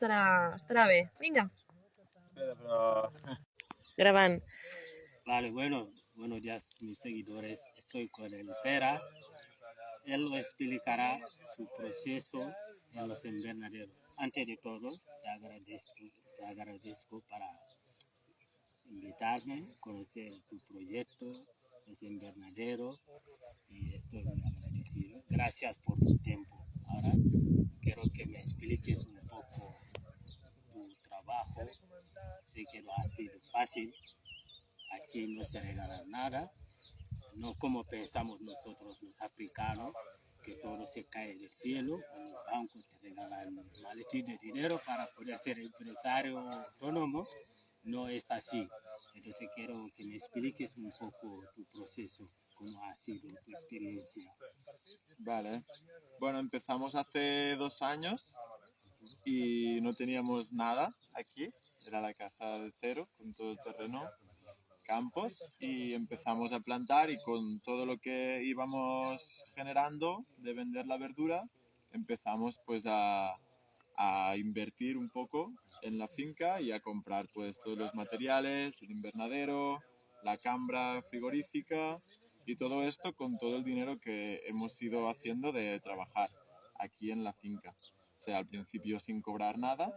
estarà bé. Vinga. Espera, pero... Gravant. Vale, buenos días mis seguidores. Estoy con el Pera. Él lo explicará su proceso en los invernaderos. Antes de todo, te agradezco para invitarme, conocer tu proyecto, los invernaderos, y estoy muy agradecido. Gracias por tu tiempo. Ahora quiero que me expliques un poco tu trabajo. Sé que no ha sido fácil. Aquí no se regala nada, no como pensamos nosotros los africanos, que todo se cae del cielo, los bancos te regalan un maletín de dinero para poder ser empresario autónomo. No es así. Entonces quiero que me expliques un poco tu proceso, cómo ha sido tu experiencia. Vale. Bueno, empezamos hace 2 años y no teníamos nada aquí. Era la casa de cero, con todo el terreno, campos, y empezamos a plantar, y con todo lo que íbamos generando de vender la verdura, empezamos pues a invertir un poco en la finca y a comprar pues todos los materiales, el invernadero, la cambra frigorífica y todo esto con todo el dinero que hemos ido haciendo de trabajar aquí en la finca. O sea, al principio sin cobrar nada,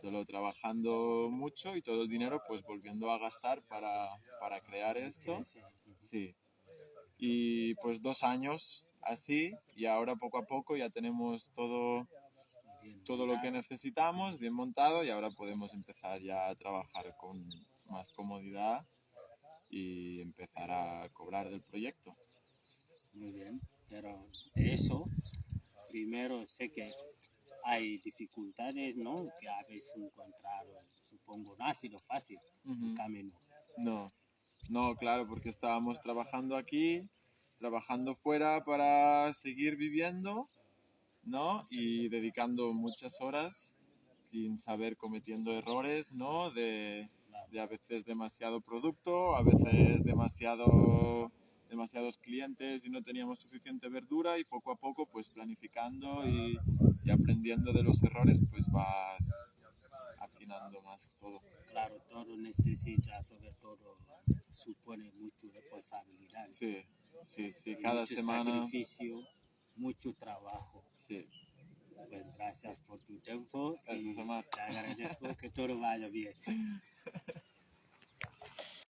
solo trabajando mucho y todo el dinero pues volviendo a gastar para crear esto. Sí. Y pues 2 años así, y ahora poco a poco ya tenemos todo lo que necesitamos bien montado, y ahora podemos empezar ya a trabajar con más comodidad y empezar a cobrar del proyecto. Muy bien, pero de eso, primero sé que hay dificultades, ¿no? Que habéis encontrado, supongo, no ha sido fácil el camino. No, claro, porque estábamos trabajando aquí, trabajando fuera para seguir viviendo, ¿no? Y dedicando muchas horas sin saber, cometiendo errores, ¿no? De a veces demasiado producto, a veces demasiados clientes y no teníamos suficiente verdura, y poco a poco pues planificando y aprendiendo de los errores pues vas afinando más todo. Claro, todo necesita, sobre todo, supone mucha responsabilidad. Sí, cada mucho semana. Sacrificio, mucho trabajo. Sí. Pues gracias por tu tiempo. Gracias, y Omar. te agradezco que todo vaya bien.